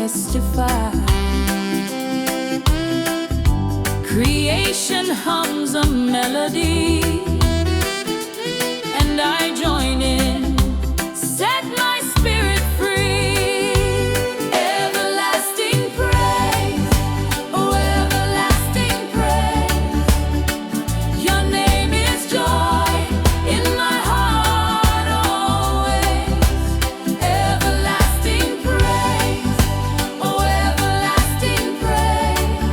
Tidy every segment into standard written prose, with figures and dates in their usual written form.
testify. Creation hums a melody, and I join in, set my spirit free. Everlasting praise, oh everlasting praise. Your name is joy in my heart always. Everlasting praise, oh everlasting praise.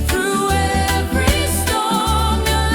Through every storm, your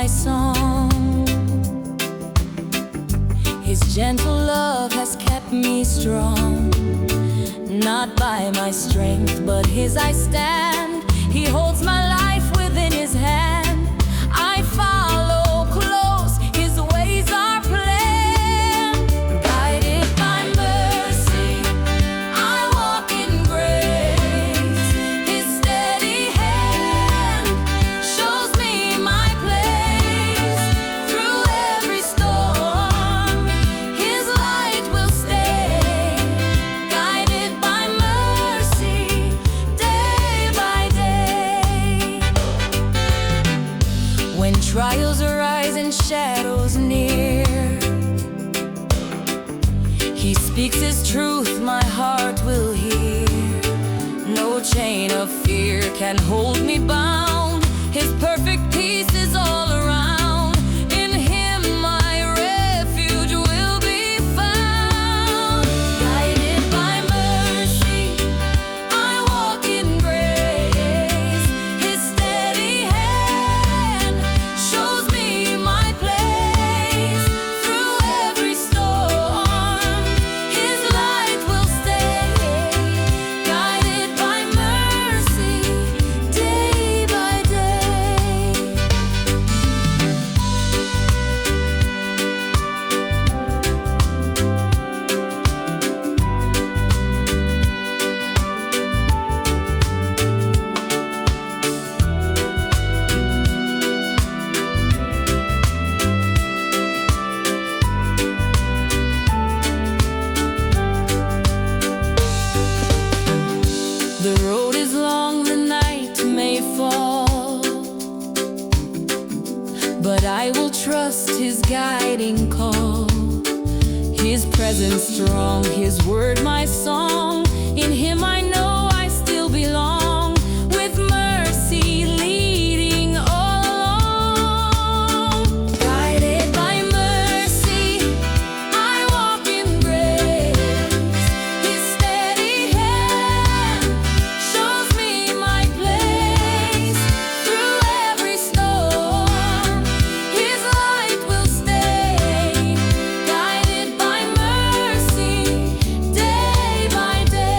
my song. His gentle love has kept me strong. Not by my strength, but His I stand. He holds my life within His hand. I follow close, His ways are planned. Guided by mercy, I walk in grace. His steady hand shows me my place. Through every storm, His light will stay. Guided by mercy, day by day. When trials arise and shadows near, He speaks His truth, my heart will hear. No chain of fear can hold me bound. His perfect peace is all around. In Him my refuge will be found. Guided by mercy, I walk in grace. His steady hand shows me my place. Through every storm, His light will stay. Guided by mercy, day by day. The road is long, the night may fall, but I will trust His guiding call. His presence strong, His word my song. In Him I know I still belong. With mercy leading all along. Guided by mercy, I walk in grace. His steady hand shows me my place. Through every storm, His light will stay. Guided by mercy, day by day.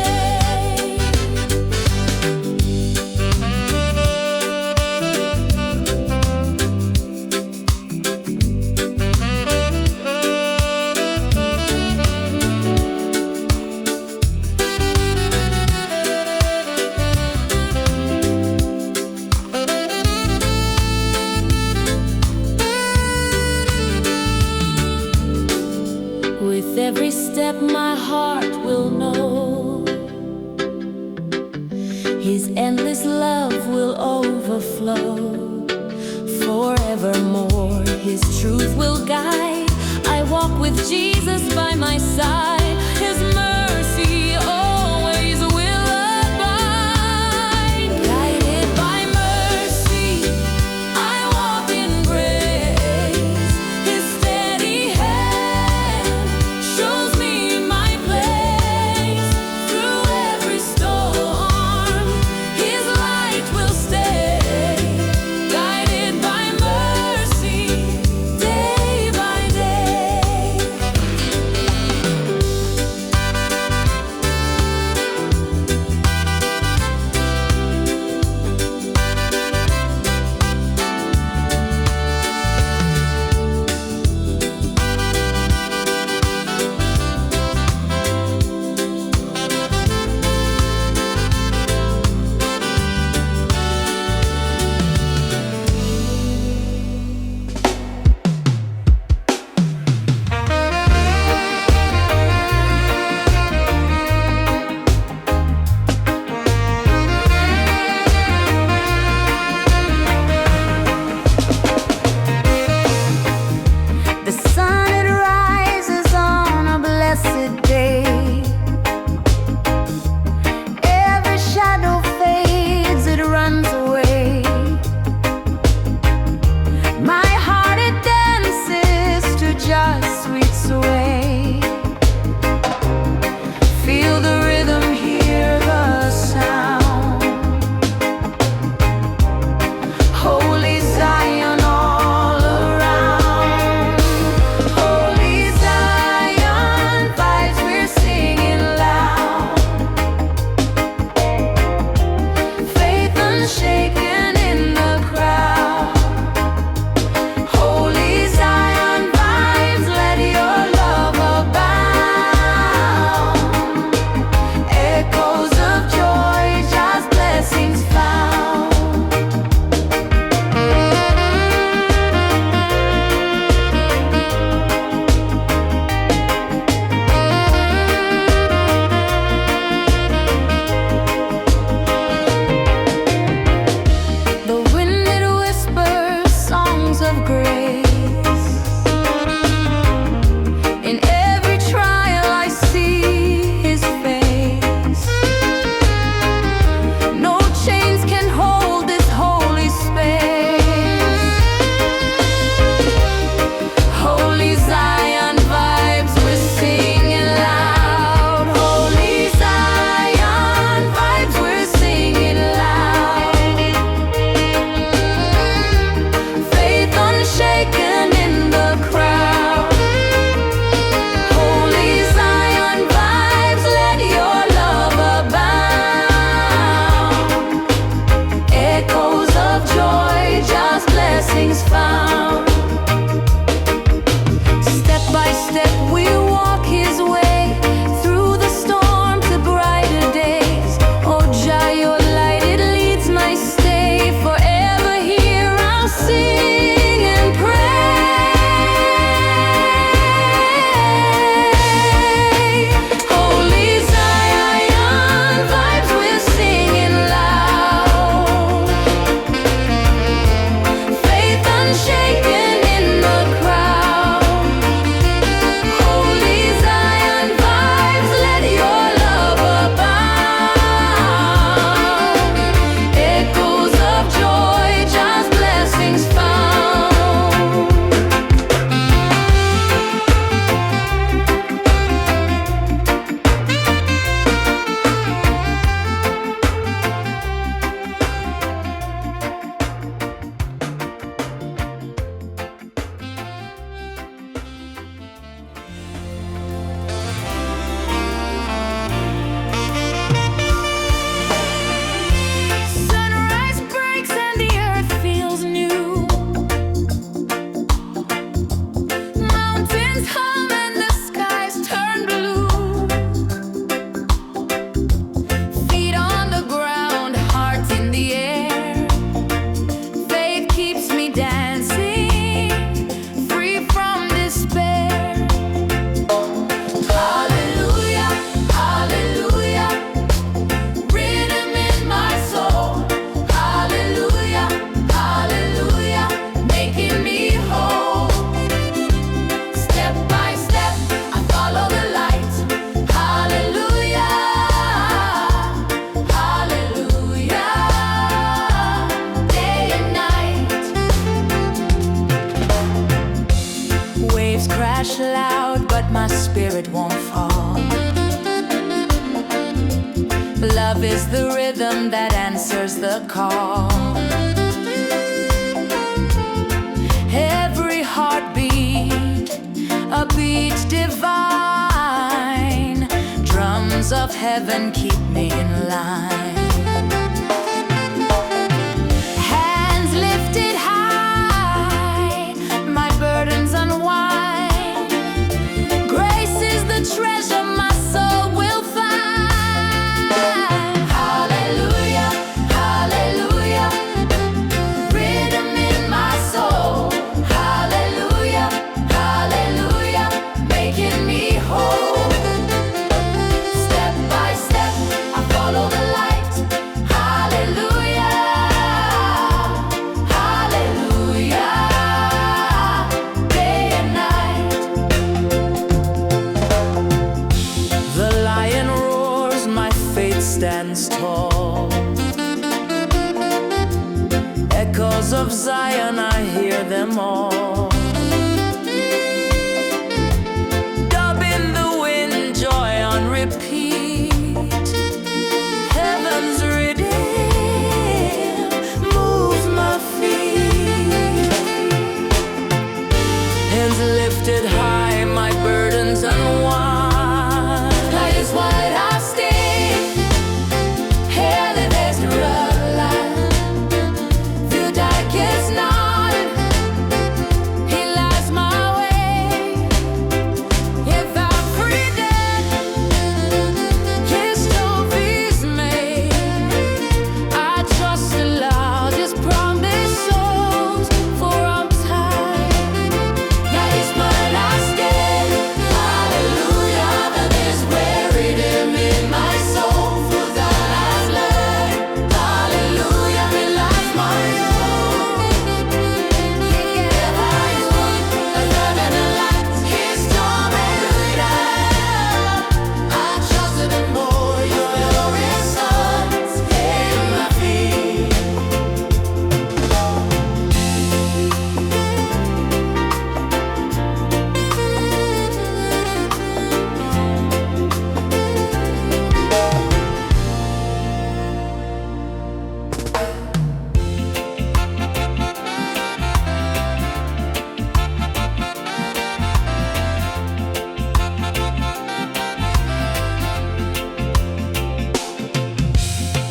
With every step my heart will know His endless love will overflow. Forevermore His truth will guide. I walk with Jesus by my side. His mercy always will abide. Guided by mercy, I walk in grace. His steady hand shows me my place. Through every storm, His light will stay. Guided by mercy, day by day. spirit won't fall. Love is the rhythm that answers the call. Every heartbeat, a beat divine. Drums of heaven keep me in line. Hands lifted high, my burdens unwind. Grace is the treasure my soul will find. Hallelujah, hallelujah, rhythm in my soul. Hallelujah, hallelujah, making me whole. Step by step, I follow the light. Hallelujah, hallelujah, day and night. The lion roars, my faith stands tall. Echoes of Zion, I hear them all. Dub in the wind, joy on repeat. Heaven's redeem moves my feet. Hands lifted high, my burdens unwind. Light is what I stay. Hell is the light. Feel darkest night. He lights my way. If I'm freedom, His trophies made. I trust the Lord, His promise souls for all time. That is what I stand. Hallelujah, that is where rhythm in my soul. For God has learned. Hallelujah, He lights my own. He gave His word, a love and a light. His storm and freedom. I trusted Him more. Your glorious sons in my feet.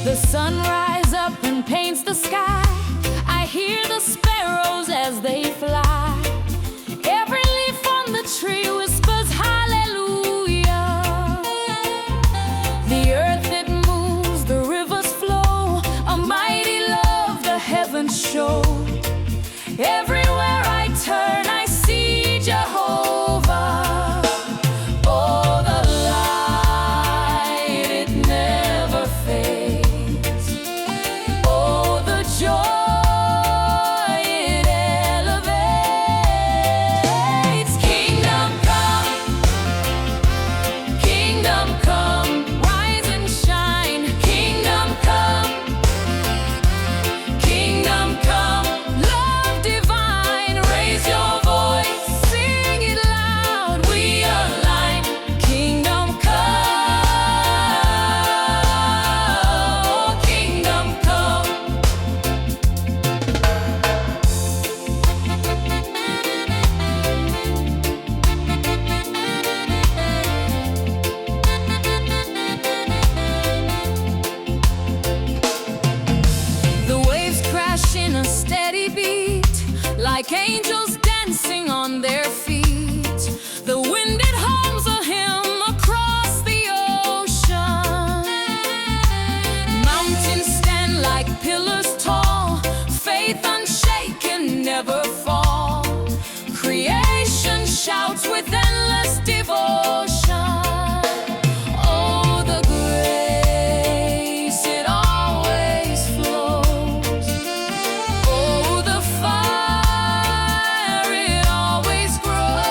The sun rises up and paints the sky. I hear the sparrows as they fly. Every leaf on the tree whispers hallelujah. The earth it moves, the rivers flow. A mighty love the heavens show. Everywhere I turn, I see Jehovah. Oh, the light, it never fades. Oh, the joy, it elevates. Kingdom come, rise and shine. Kingdom come, love divine. Raise your voice, sing it loud. We align. Kingdom come, kingdom come. The waves crash in a steady beat, like angels dancing on their feet. The wind it hums a hymn across the ocean. Mountains stand like pillars tall, faith unshaken, never fall. Creation shouts with endless devotion. Oh, the grace, it always flows. Oh, the fire, it always grows.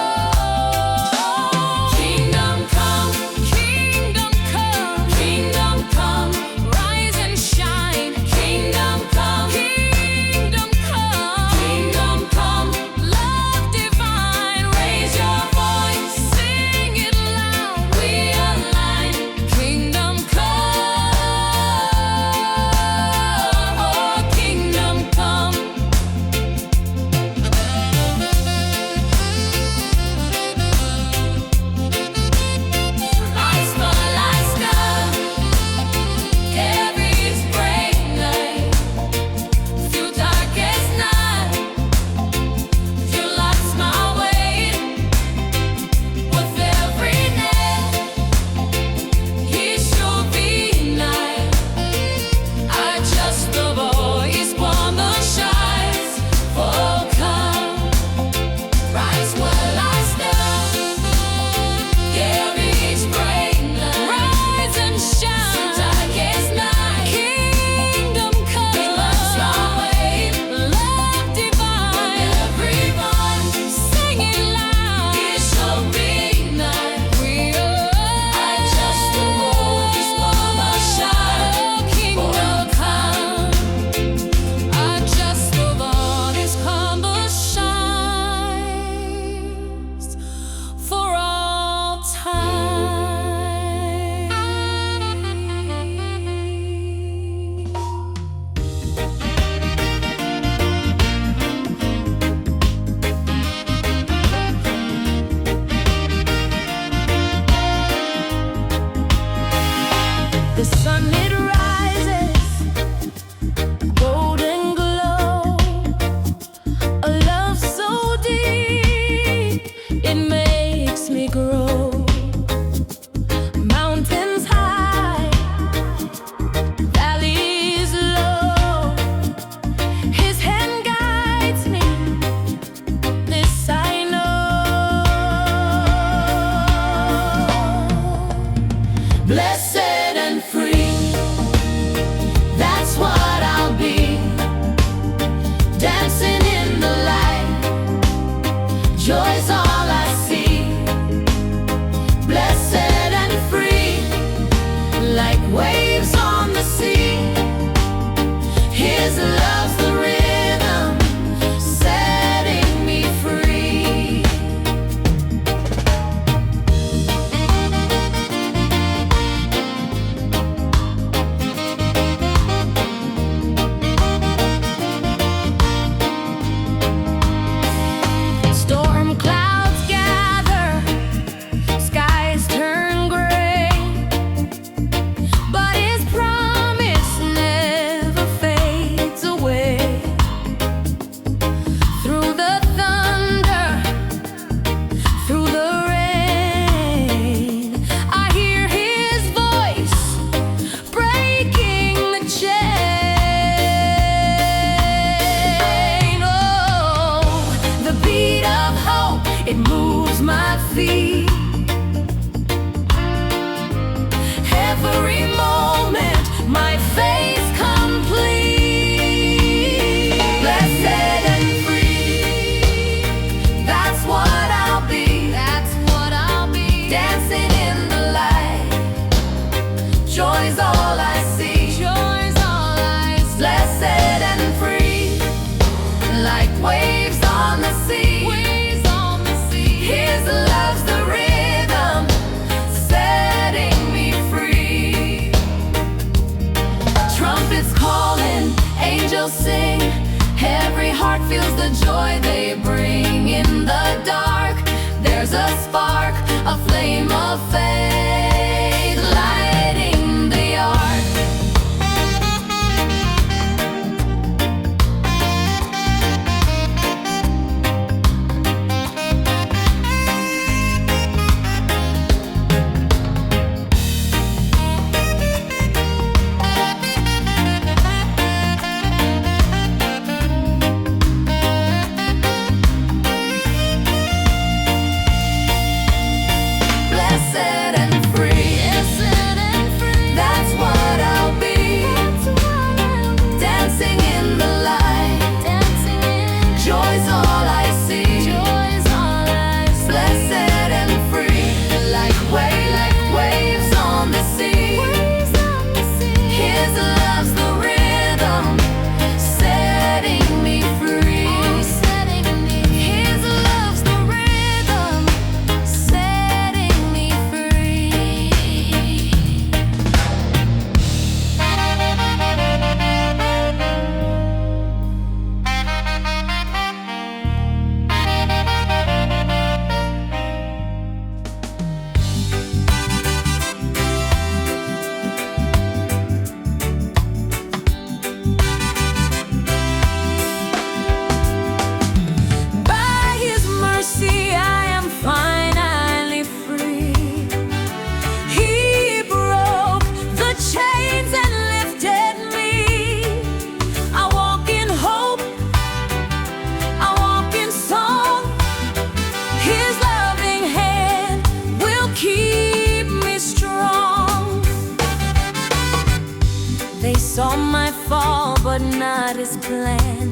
saw my fall, but not his plan.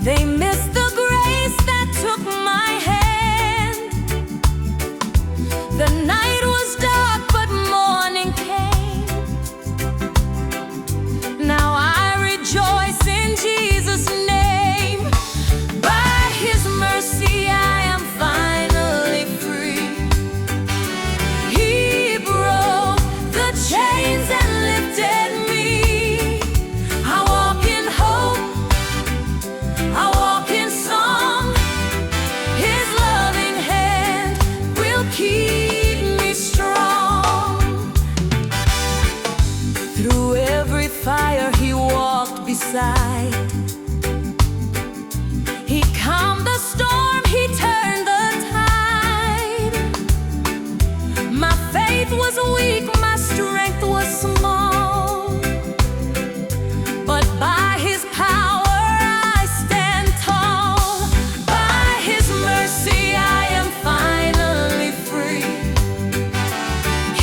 They missed the grace that took my hand. The night was dark, but morning came. Now I rejoice in Jesus' name. By his mercy I am finally free. He broke the chains and lifted me. I walk in hope, I walk in song. His loving hand will keep me strong. Through every fire he walked beside. He calmed the storm, he turned the tide. My faith was weak, my strength was small, but by his power I stand tall. By his mercy I am finally free.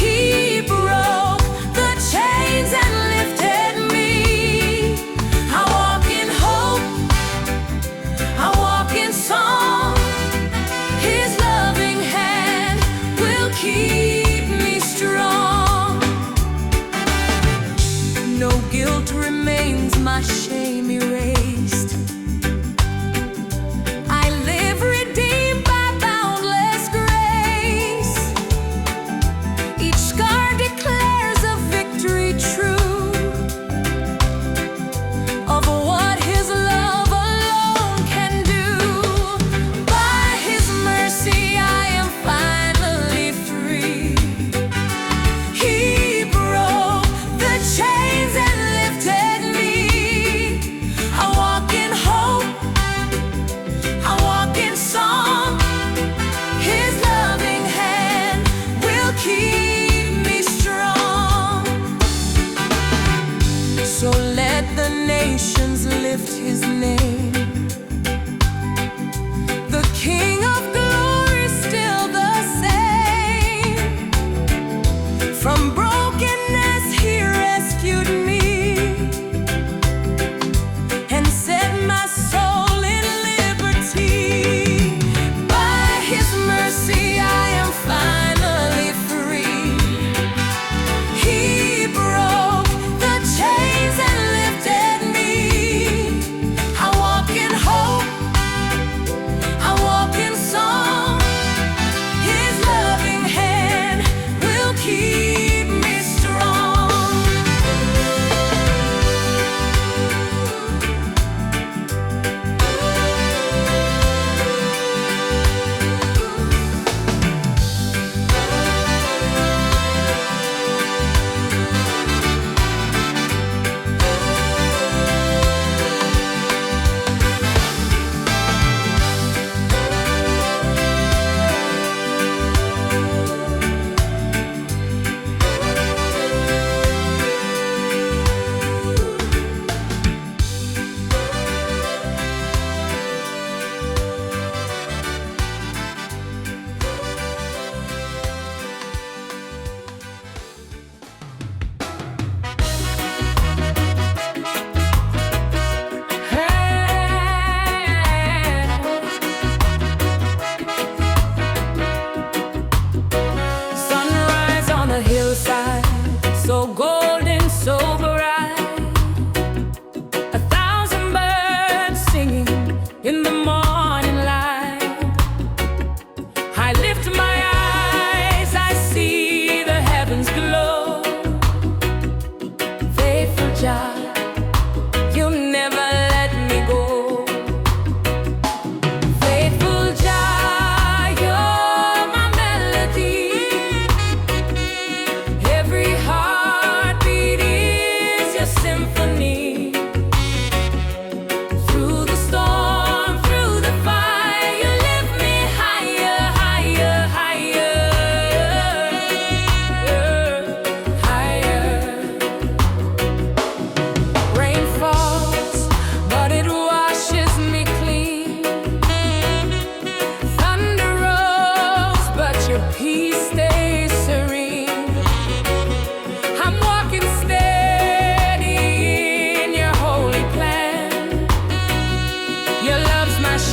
He broke the chains and lifted me. I walk in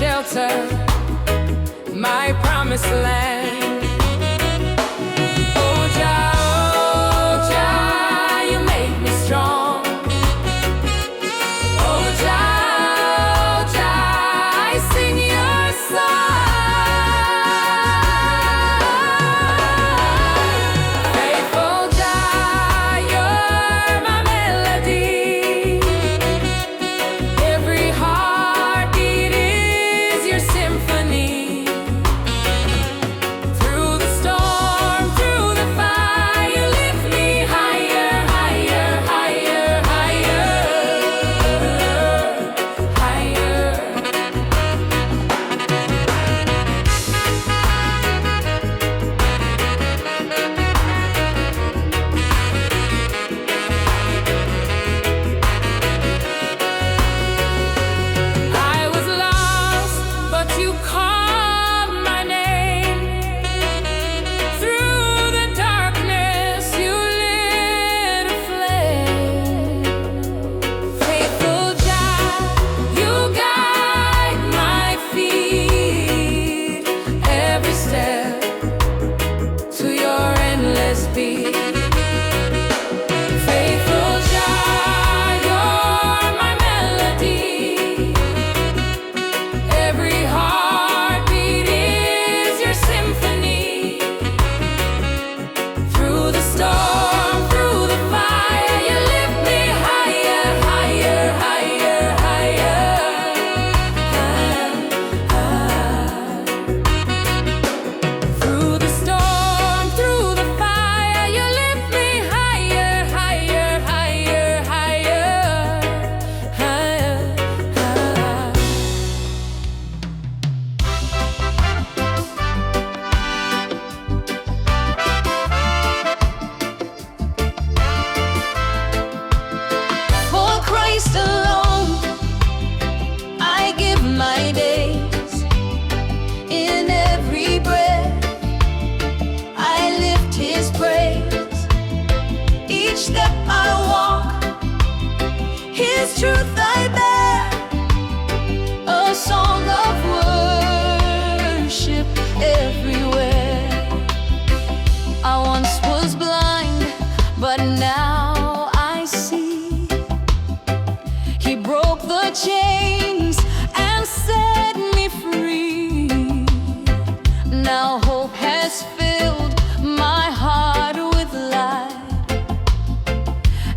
shelter, my promised land. Oh Jah, you make me strong. Oh Jah, I sing your song. Faithful Jah, you're my melody. Every heartbeat is your symphony. Through the storm, through the fire, you lift me higher, higher, higher, higher, higher. I was lost, but you called my name. Through the darkness, you lit a flame. Faithful Jah, you guide my feet, every step to your endless beat. Faithful Jah, you're my melody. Every heartbeat is your symphony. Through the storm, through the fire, you lift me higher, higher, higher, higher, Through the storm, through the fire, you lift me higher, higher, higher, higher, higher, higher. For Christ alone, I give my days. In every breath, I lift His praise. Each step I walk, His truth I bear. A song of worship everywhere. I once was blind, but now I see. He broke the chains and set me free. Now hope has filled my heart with light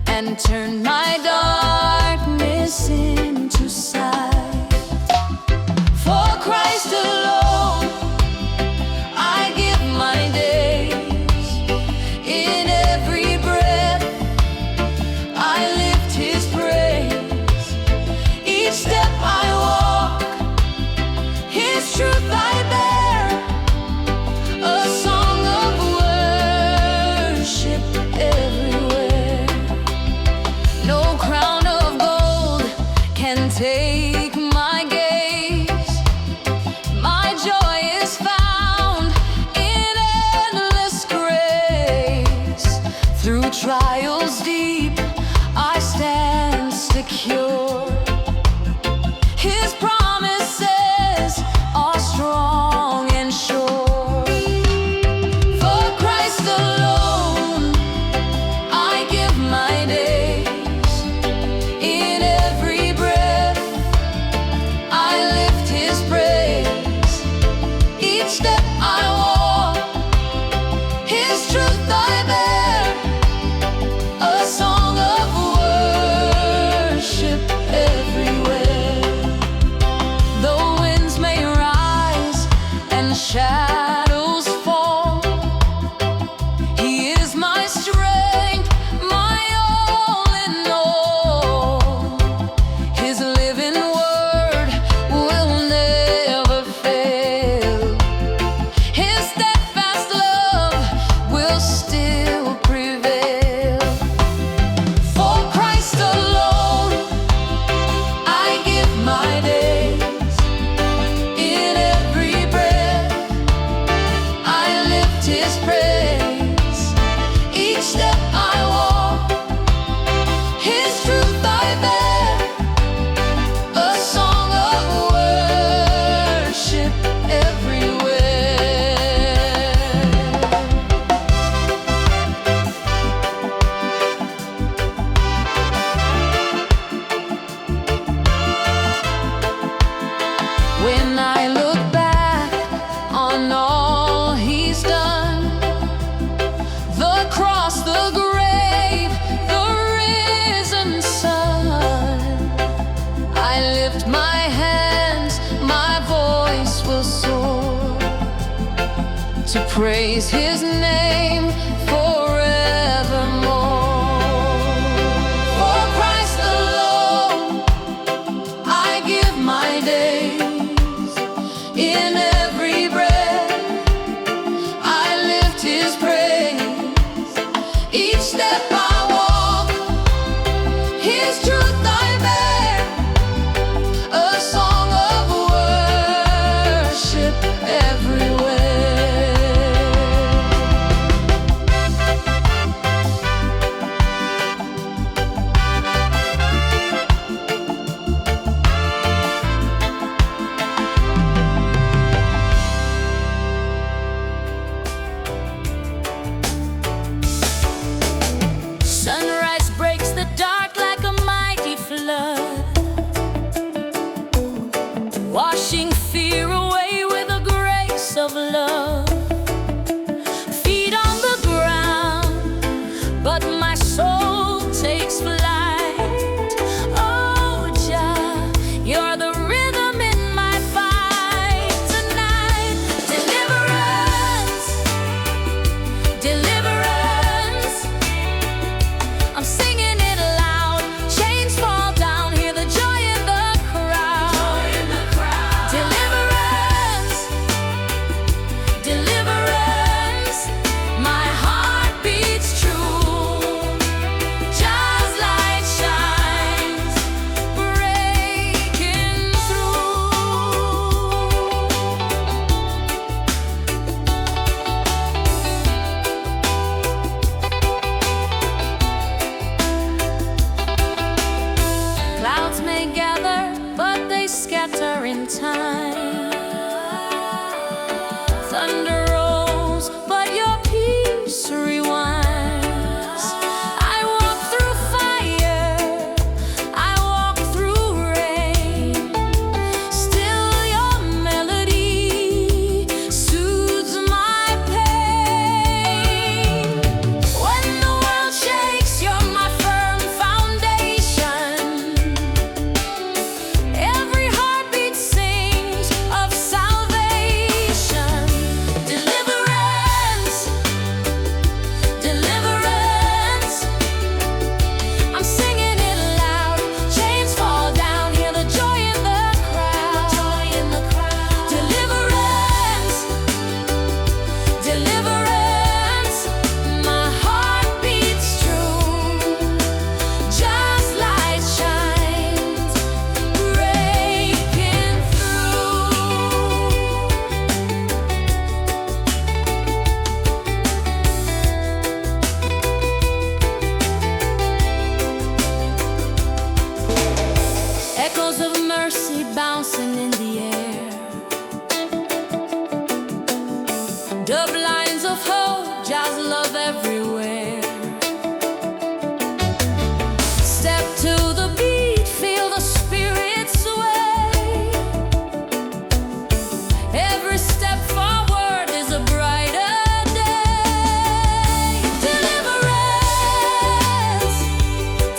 and turned my darkness into sight. For Christ alone, I give my days. In every breath, I lift His praise. Each step I walk, His truth I bear. A song of worship everywhere. No crown of gold can take my gaze. My joy is found in endless grace. Through trials deep, I stand secure. His promises are strong and sure. For Christ alone, I give my days. In every breath, I lift my hands, my voice will soar to praise His name forevermore. For Christ alone I give my days. In every breath I lift His praise. Each step I walk, His truth I bear, a song of worship everywhere. Sunrise breaks the dark like a mighty flood, washing fear away with the grace of love. Feet on the ground, but my soul takes flight. Oh, Jah, you're the rhythm in my fight tonight. Deliverance, deliverance, I'm singing it loud. Chains fall down, hear the joy in the crowd. Deliverance, deliverance, my heart beats true. Just light shines, breaking through. Clouds may gather, but they scatter in time. Thunder rolls, but your peace rewinds. I walk through fire, I walk through rain. Still your melody soothes my pain. When the world shakes, you're my firm foundation. Every heartbeat sings of salvation. Deliverance, deliverance, I'm singing it loud. Chains fall down, hear the joy in the crowd. Deliverance, deliverance, my heart beats true. Just light shines, breaking through. Echoes of mercy bouncing in the air. Dub lines of hope, Jah's love everywhere. Step to the beat, feel the spirit sway. Every step forward is a brighter day. Deliverance,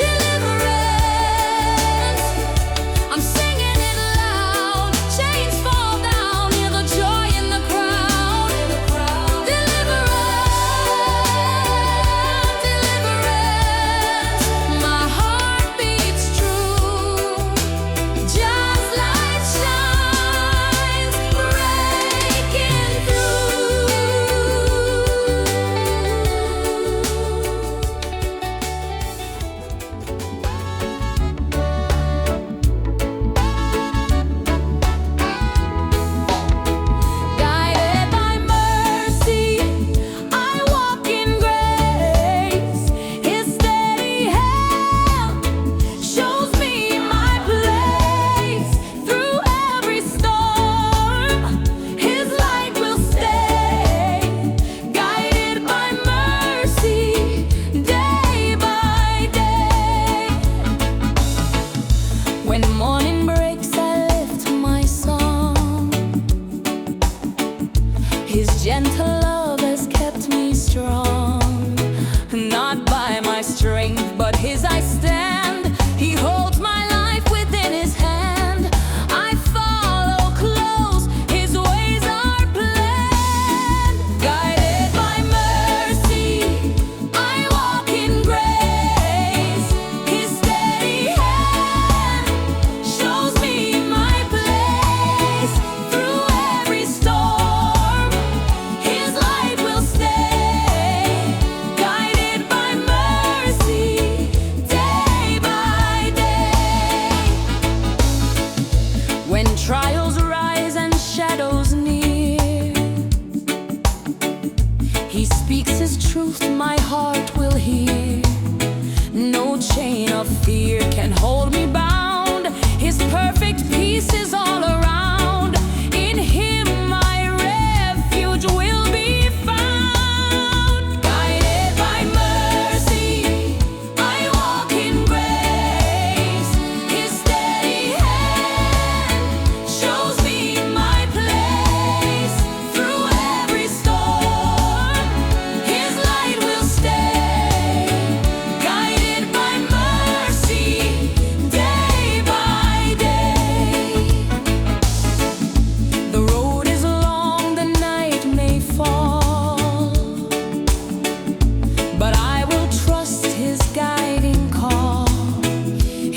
deliverance, I'm singing it loud. Chains When trials rise and shadows near, He speaks His truth, my heart will hear. No chain of fear can hold me bound. His perfect peace is all around. In Him my refuge will be found. Guided by mercy, I walk in grace. His steady hand shows me my place. Through every storm, His light will stay. Guided by mercy, day by day. The road is long, the night may fall, but I will trust His guiding call.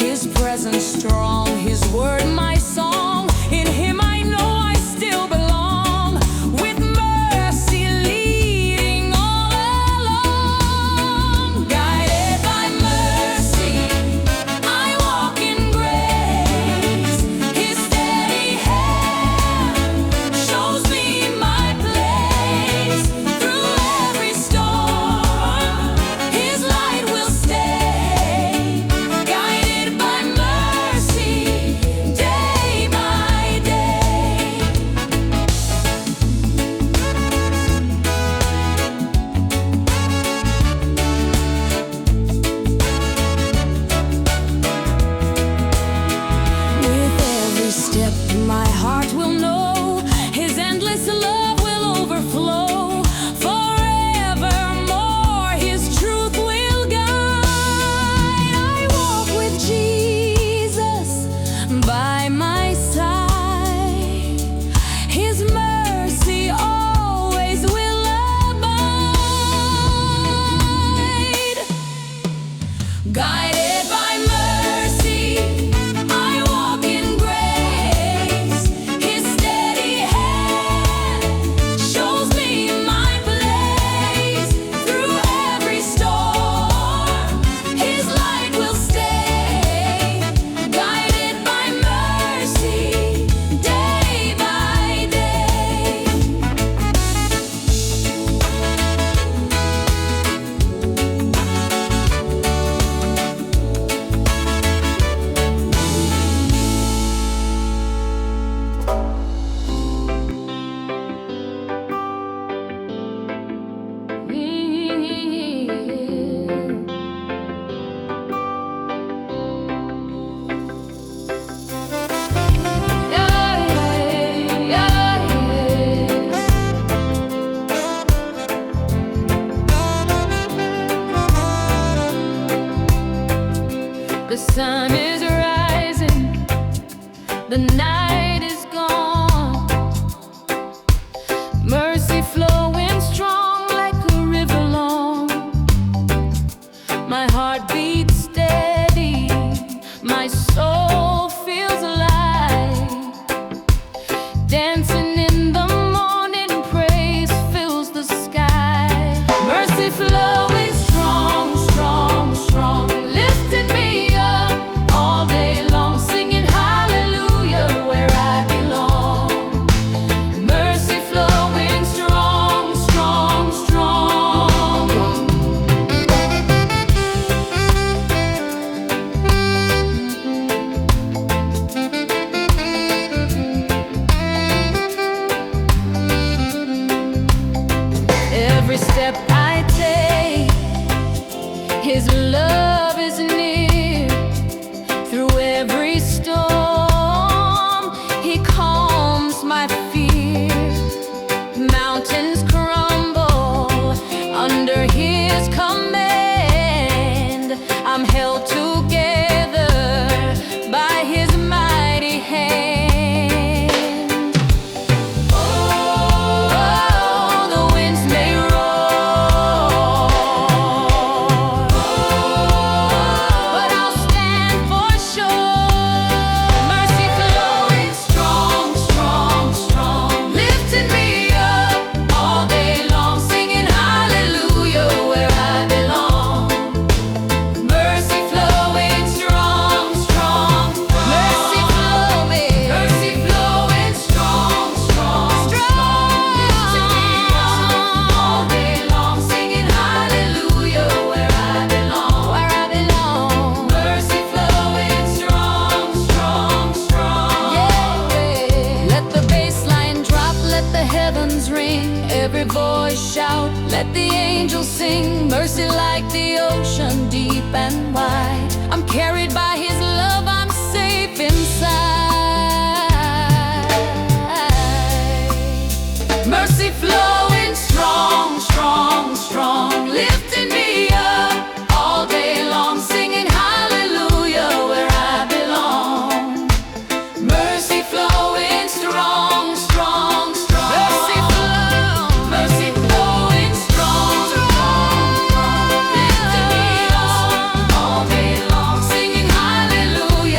His presence strong, His word my song. In Him I know I still belong. With mercy leading all along. Guided by mercy, I walk in grace. His steady hand shows me my place. Through every storm, His light will stay. Guided by mercy, day by day. With every step, my heart will know His endless love will overflow. Forevermore, His truth will guide. I walk with Jesus by my side. His mercy always will abide. Guided by mercy, I walk in grace. His steady hand shows me my place. Through every storm, His light will stay. Guided by mercy, day by day. The sun is rising, the night is gone. Mercy flowing strong like a river long. My heart beats steady, my soul feels alive. Dancing in the morning, praise fills the sky. Mercy flowing strong, strong, strong, lifting me up all day long, singing hallelujah where I voice shout, let the angels sing. Mercy like the ocean, deep and wide. I'm carried by His love, I'm safe inside. Mercy flowing strong, strong, strong, lifting me up all day long, singing hallelujah where I belong. Mercy flowing strong, strong, strong. Mercy flowing strong, strong, lifting me up all day long, singing hallelujah.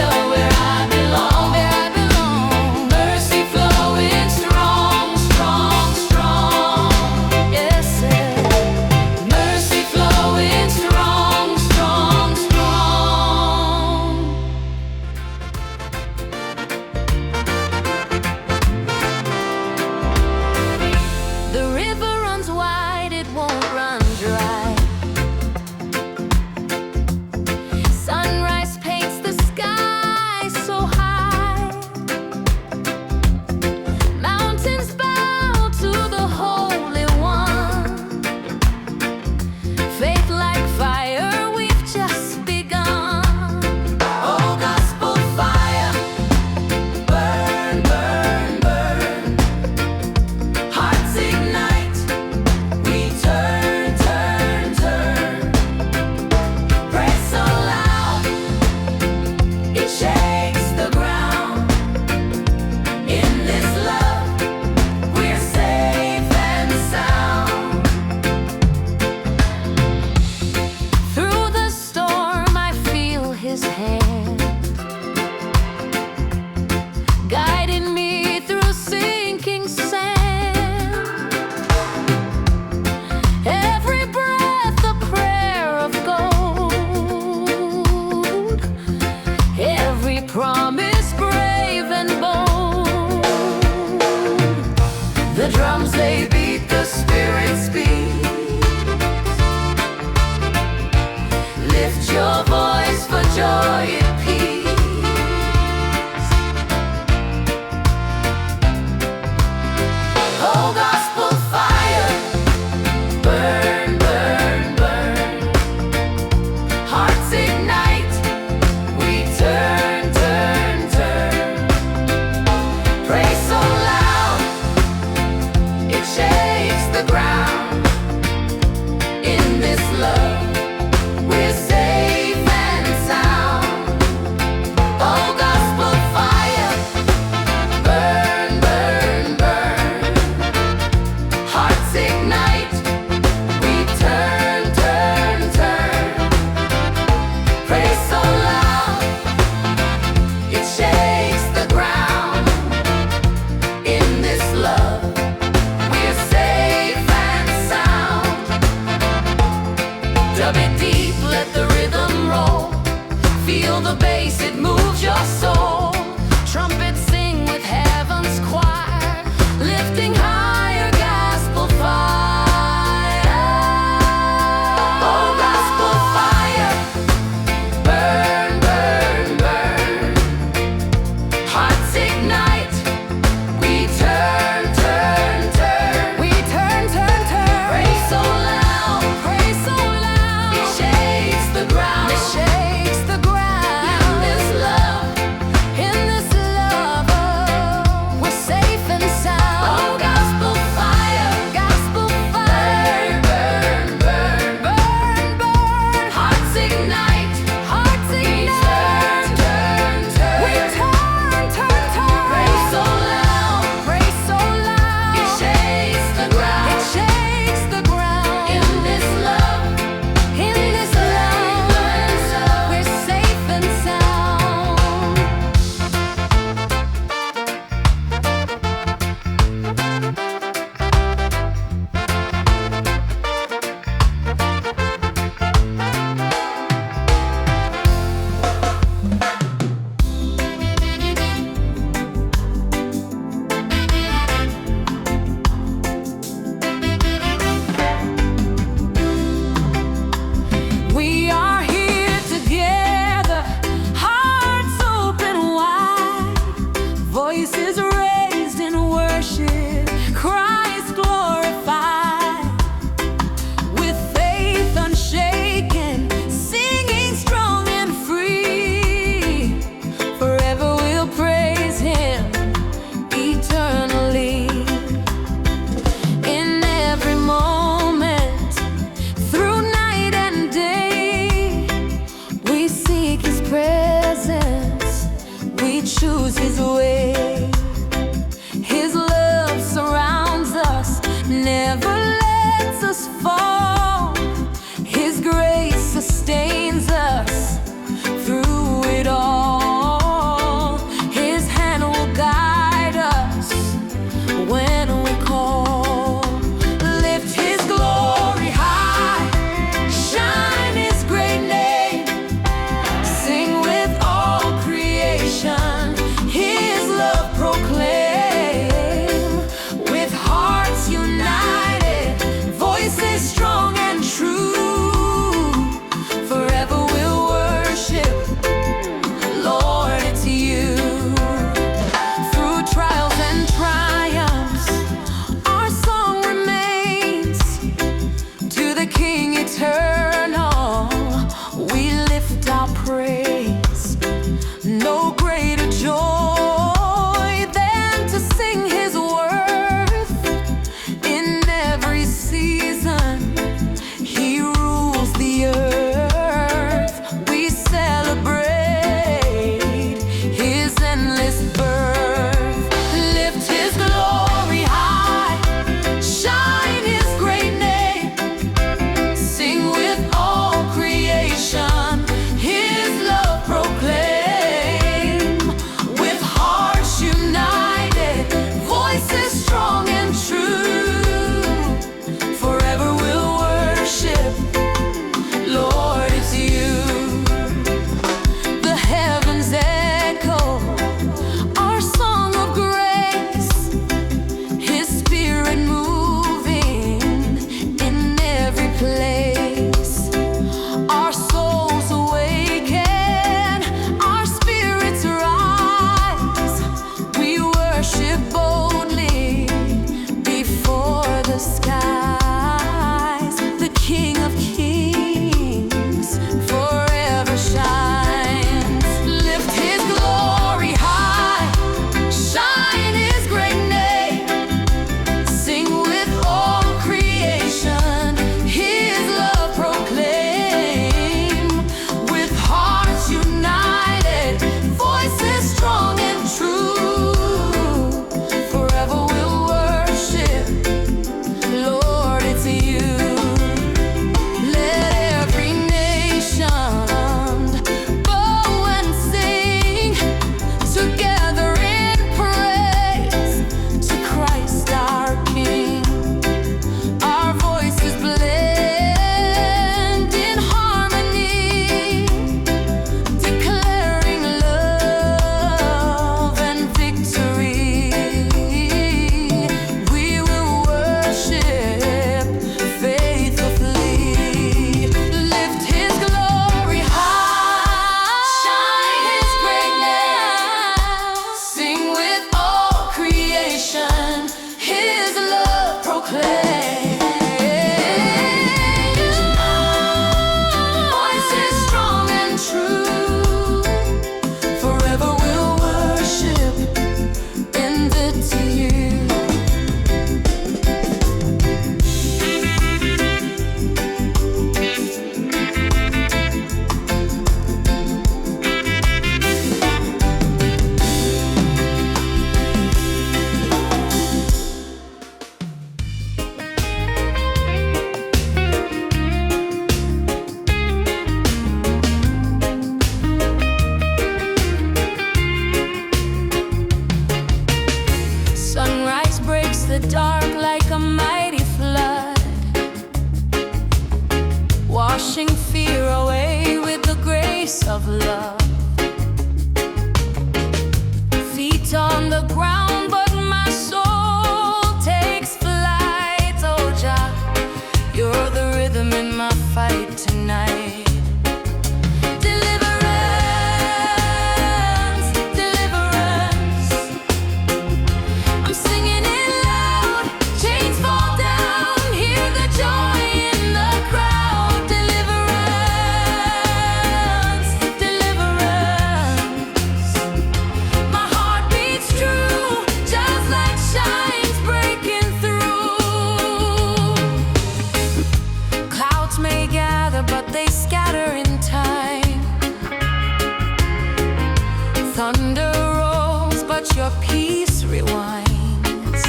your peace rewinds.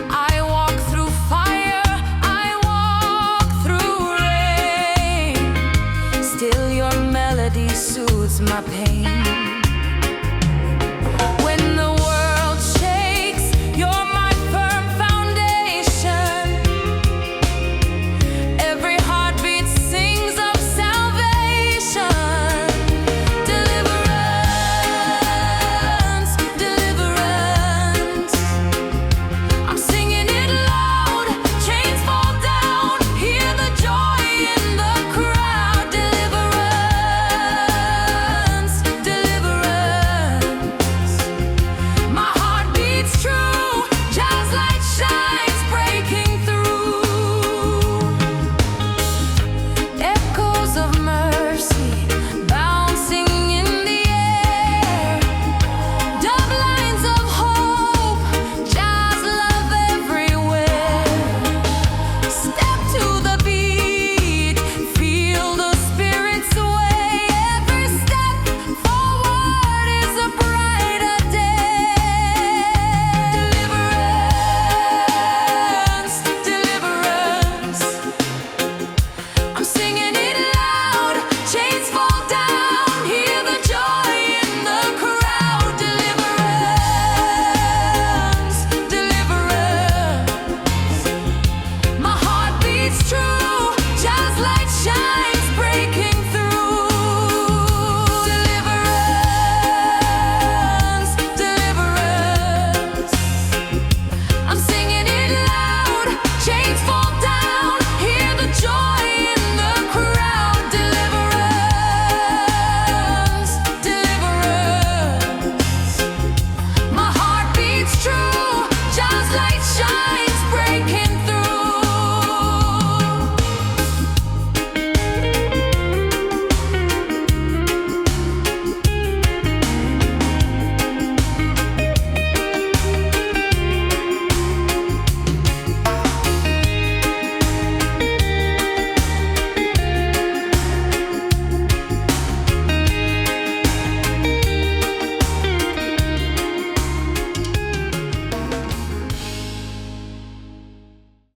I walk through fire, I walk through rain. Still your melody soothes my pain.